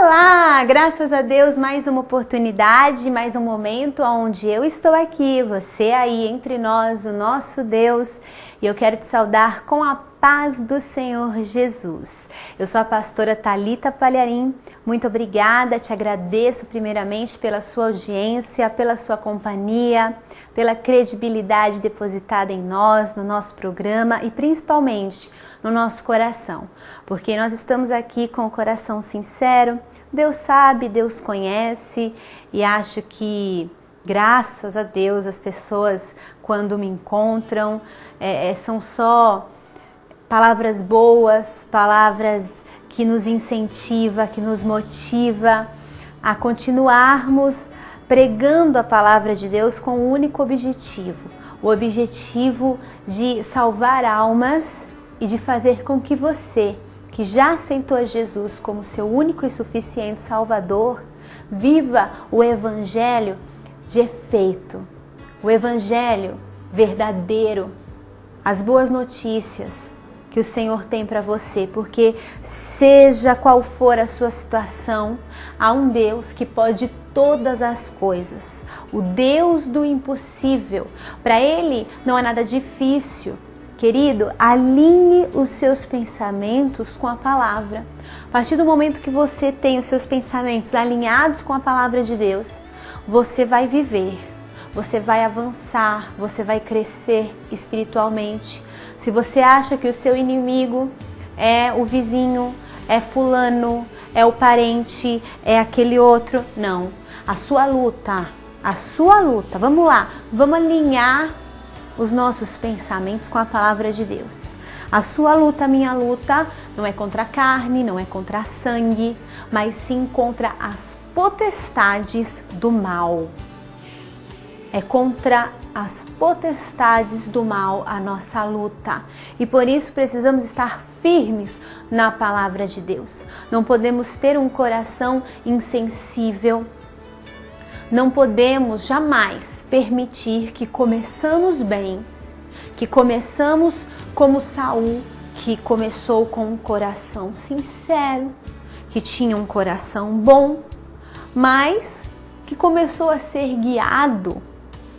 Olá! Graças a Deus, mais uma oportunidade, mais um momento onde eu estou aqui, você aí entre nós, o nosso Deus, e eu quero te saudar com a paz do Senhor Jesus. Eu sou a pastora Thalita Palharim, muito obrigada, te agradeço primeiramente pela sua audiência, pela sua companhia, pela credibilidade depositada em nós, no nosso programa e principalmente no nosso coração, porque nós estamos aqui com o coração sincero. Deus sabe, Deus conhece, e acho que, graças a Deus, as pessoas quando me encontram são só palavras boas, palavras que nos incentiva, que nos motiva a continuarmos pregando a palavra de Deus com um único objetivo, o objetivo de salvar almas e de fazer com que você, que já aceitou Jesus como seu único e suficiente Salvador, viva o Evangelho de efeito, o Evangelho verdadeiro, as boas notícias que o Senhor tem para você, porque seja qual for a sua situação, há um Deus que pode todas as coisas, o Deus do impossível. Para Ele não é nada difícil. Querido, alinhe os seus pensamentos com a palavra. A partir do momento que você tem os seus pensamentos alinhados com a palavra de Deus, você vai viver, você vai avançar, você vai crescer espiritualmente. Se você acha que o seu inimigo é o vizinho, é fulano, é o parente, é aquele outro, não. A sua luta, vamos lá, vamos alinhar os nossos pensamentos com a palavra de Deus. A sua luta, a minha luta, não é contra a carne, não é contra a sangue, mas sim contra as potestades do mal. É contra as potestades do mal a nossa luta. E por isso precisamos estar firmes na palavra de Deus. Não podemos ter um coração insensível. Não podemos jamais permitir que começamos bem, que começamos como Saul, que começou com um coração sincero, que tinha um coração bom, mas que começou a ser guiado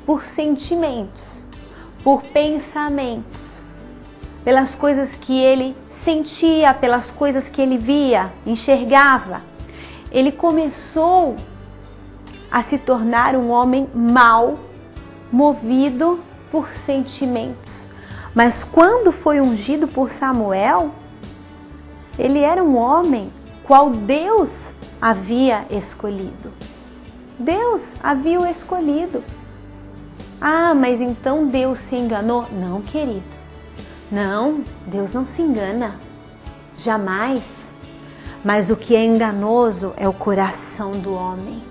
por sentimentos, por pensamentos, pelas coisas que ele sentia, pelas coisas que ele via, enxergava. Ele começou a se tornar um homem mau, movido por sentimentos. Mas quando foi ungido por Samuel, ele era um homem qual Deus havia escolhido. Deus havia o escolhido. Ah, mas então Deus se enganou? Não, querido. Não, Deus não se engana. Jamais. Mas o que é enganoso é o coração do homem.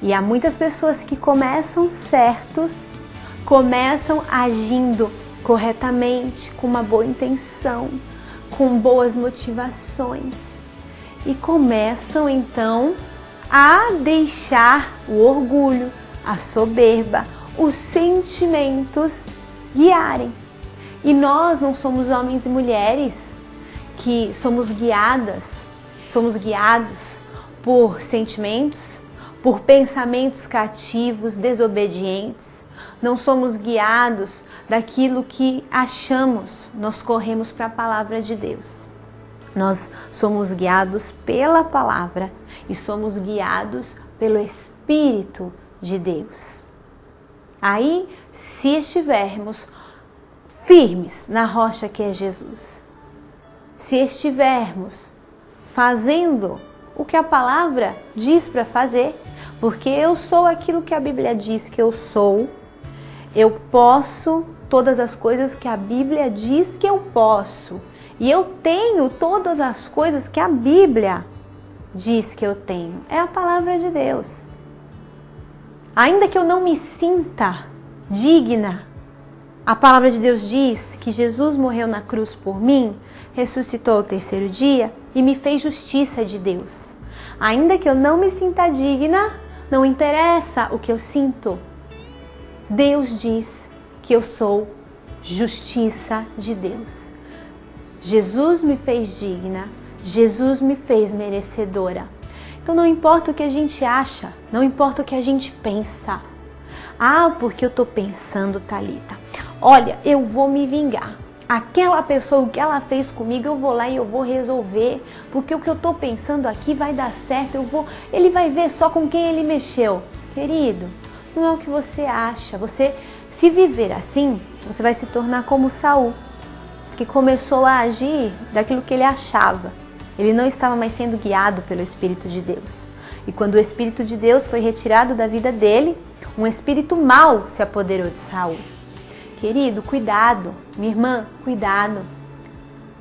E há muitas pessoas que começam certos, começam agindo corretamente, com uma boa intenção, com boas motivações. E começam então a deixar o orgulho, a soberba, os sentimentos guiarem. E nós não somos homens e mulheres que somos guiados por sentimentos, por pensamentos cativos, desobedientes. Não somos guiados daquilo que achamos, nós corremos para a palavra de Deus. Nós somos guiados pela palavra e somos guiados pelo Espírito de Deus. Aí, se estivermos firmes na rocha que é Jesus, se estivermos fazendo o que a palavra diz para fazer, porque eu sou aquilo que a Bíblia diz que eu sou, eu posso todas as coisas que a Bíblia diz que eu posso, e eu tenho todas as coisas que a Bíblia diz que eu tenho. É a palavra de Deus. Ainda que eu não me sinta digna, a palavra de Deus diz que Jesus morreu na cruz por mim, ressuscitou ao terceiro dia e me fez justiça de Deus. Ainda que eu não me sinta digna, não interessa o que eu sinto. Deus diz que eu sou justiça de Deus. Jesus me fez digna, Jesus me fez merecedora. Então não importa o que a gente acha, não importa o que a gente pensa. Ah, porque eu estou pensando, Thalita, olha, eu vou me vingar. Aquela pessoa, o que ela fez comigo, eu vou lá e eu vou resolver, porque o que eu estou pensando aqui vai dar certo, ele vai ver só com quem ele mexeu. Querido, não é o que você acha. Você, se viver assim, você vai se tornar como Saul, que começou a agir daquilo que ele achava. Ele não estava mais sendo guiado pelo Espírito de Deus. E quando o Espírito de Deus foi retirado da vida dele, um espírito mau se apoderou de Saul. Querido, cuidado. Minha irmã, cuidado.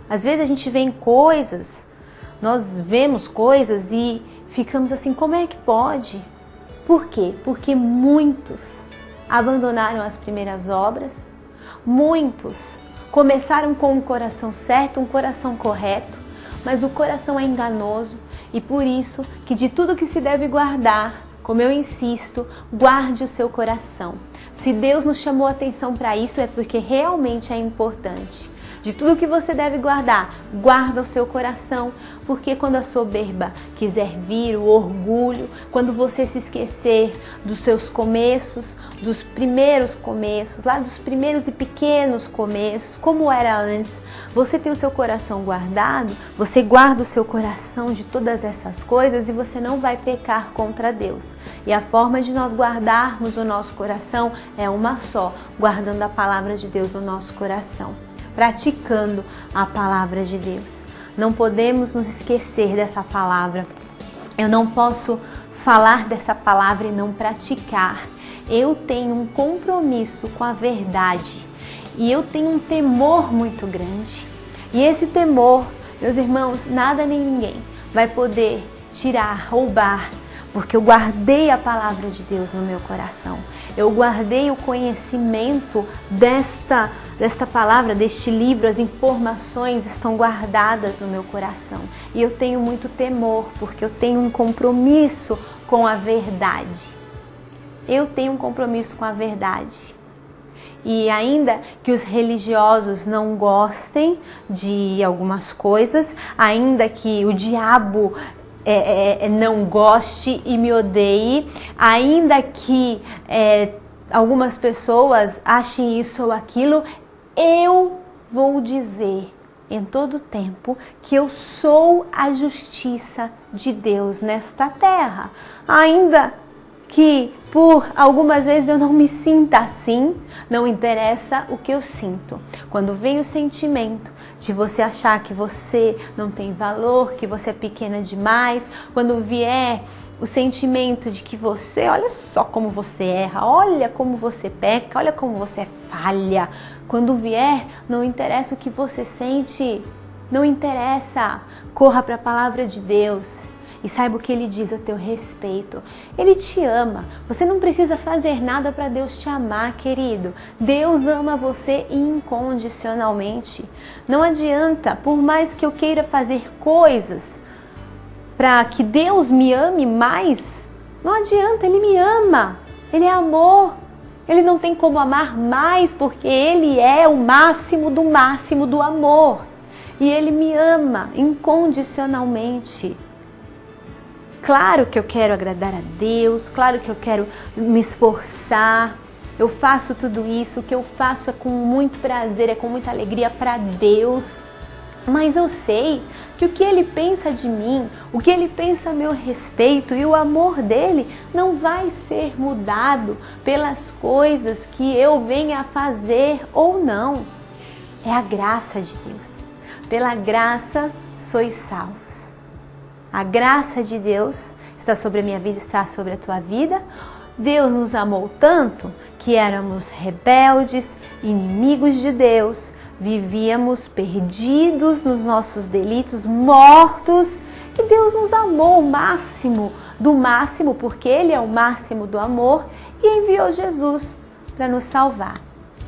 Às vezes a gente vê coisas, nós vemos coisas e ficamos assim, como é que pode? Por quê? Porque muitos abandonaram as primeiras obras, muitos começaram com um coração certo, um coração correto, mas o coração é enganoso e por isso que de tudo que se deve guardar, como eu insisto, guarde o seu coração. Se Deus nos chamou a atenção para isso é porque realmente é importante. De tudo que você deve guardar, guarda o seu coração, porque quando a soberba quiser vir, o orgulho, quando você se esquecer dos seus começos, dos primeiros começos, lá dos primeiros e pequenos começos, como era antes, você tem o seu coração guardado, você guarda o seu coração de todas essas coisas e você não vai pecar contra Deus. E a forma de nós guardarmos o nosso coração é uma só, guardando a palavra de Deus no nosso coração, praticando a palavra de Deus. Não podemos nos esquecer dessa palavra. Eu não posso falar dessa palavra e não praticar. Eu tenho um compromisso com a verdade e eu tenho um temor muito grande. E esse temor, meus irmãos, nada nem ninguém vai poder tirar, roubar, porque eu guardei a palavra de Deus no meu coração. Eu guardei o conhecimento desta palavra, deste livro, as informações estão guardadas no meu coração. E eu tenho muito temor, porque eu tenho um compromisso com a verdade. Eu tenho um compromisso com a verdade. E ainda que os religiosos não gostem de algumas coisas, ainda que o diabo não goste e me odeie, ainda que algumas pessoas achem isso ou aquilo, eu vou dizer em todo tempo que eu sou a justiça de Deus nesta terra. Ainda que por algumas vezes eu não me sinta assim, não interessa o que eu sinto. Quando vem o sentimento de você achar que você não tem valor, que você é pequena demais, quando vier o sentimento de que você, olha só como você erra, olha como você peca, olha como você é falha. Quando vier, não interessa o que você sente, não interessa. Corra para a palavra de Deus e saiba o que Ele diz a teu respeito. Ele te ama. Você não precisa fazer nada para Deus te amar, querido. Deus ama você incondicionalmente. Não adianta, por mais que eu queira fazer coisas para que Deus me ame mais, não adianta, Ele me ama. Ele é amor. Ele não tem como amar mais, porque Ele é o máximo do amor. E Ele me ama incondicionalmente. Claro que eu quero agradar a Deus, claro que eu quero me esforçar, eu faço tudo isso, o que eu faço é com muito prazer, é com muita alegria para Deus, mas eu sei que o que Ele pensa de mim, o que Ele pensa a meu respeito e o amor dEle não vai ser mudado pelas coisas que eu venha a fazer ou não. É a graça de Deus. Pela graça sois salvos. A graça de Deus está sobre a minha vida, está sobre a tua vida. Deus nos amou tanto que éramos rebeldes, inimigos de Deus, vivíamos perdidos nos nossos delitos, mortos, e Deus nos amou o máximo do máximo, porque Ele é o máximo do amor, e enviou Jesus para nos salvar.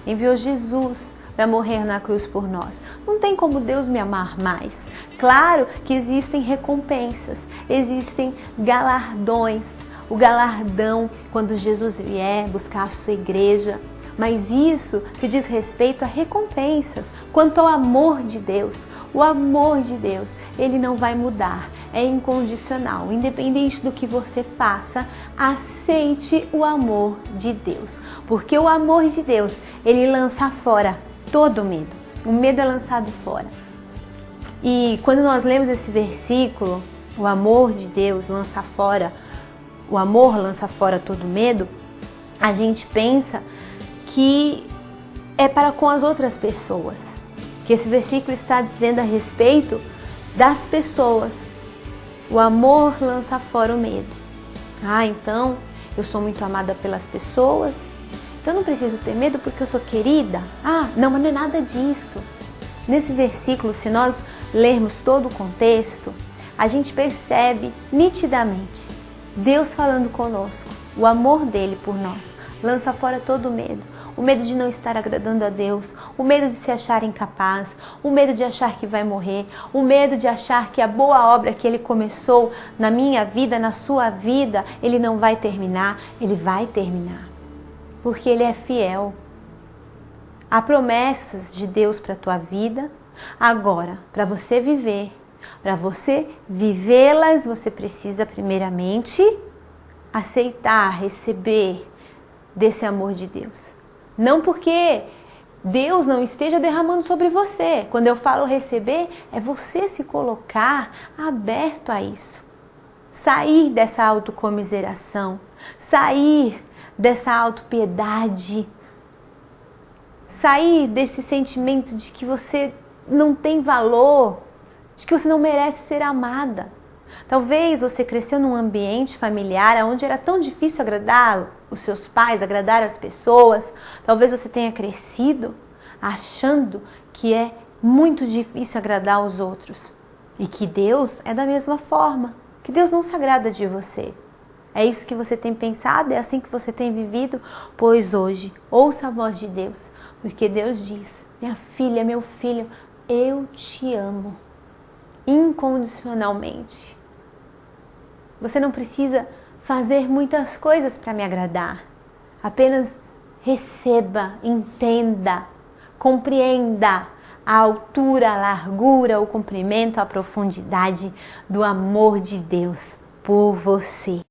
Enviou Jesus para morrer na cruz por nós. Não tem como Deus me amar mais. Claro que existem recompensas, existem galardões. O galardão, quando Jesus vier buscar a sua igreja, mas isso se diz respeito a recompensas. Quanto ao amor de Deus, o amor de Deus, ele não vai mudar, é incondicional. Independente do que você faça, aceite o amor de Deus, porque o amor de Deus, ele lança fora todo medo. O medo é lançado fora. E quando nós lemos esse versículo, o amor de Deus lança fora, o amor lança fora todo medo, a gente pensa que é para com as outras pessoas, que esse versículo está dizendo a respeito das pessoas. O amor lança fora o medo. Então eu sou muito amada pelas pessoas, então eu não preciso ter medo porque eu sou querida. Não, mas não é nada disso. Nesse versículo, se nós lermos todo o contexto, a gente percebe nitidamente Deus falando conosco, o amor dele por nós lança fora todo o medo. O medo de não estar agradando a Deus, o medo de se achar incapaz, o medo de achar que vai morrer, o medo de achar que a boa obra que ele começou na minha vida, na sua vida, ele não vai terminar. Ele vai terminar, porque ele é fiel. Há promessas de Deus para a tua vida. Agora, para você viver, para você vivê-las, você precisa primeiramente aceitar, receber desse amor de Deus. Não porque Deus não esteja derramando sobre você. Quando eu falo receber, é você se colocar aberto a isso. Sair dessa autocomiseração, sair dessa autopiedade, sair desse sentimento de que você não tem valor, de que você não merece ser amada. Talvez você cresceu num ambiente familiar onde era tão difícil agradar os seus pais, agradar as pessoas. Talvez você tenha crescido achando que é muito difícil agradar os outros e que Deus é da mesma forma, que Deus não se agrada de você. É isso que você tem pensado? É assim que você tem vivido? Pois hoje, ouça a voz de Deus, porque Deus diz: minha filha, meu filho, eu te amo incondicionalmente. Você não precisa fazer muitas coisas para me agradar. Apenas receba, entenda, compreenda a altura, a largura, o comprimento, a profundidade do amor de Deus por você.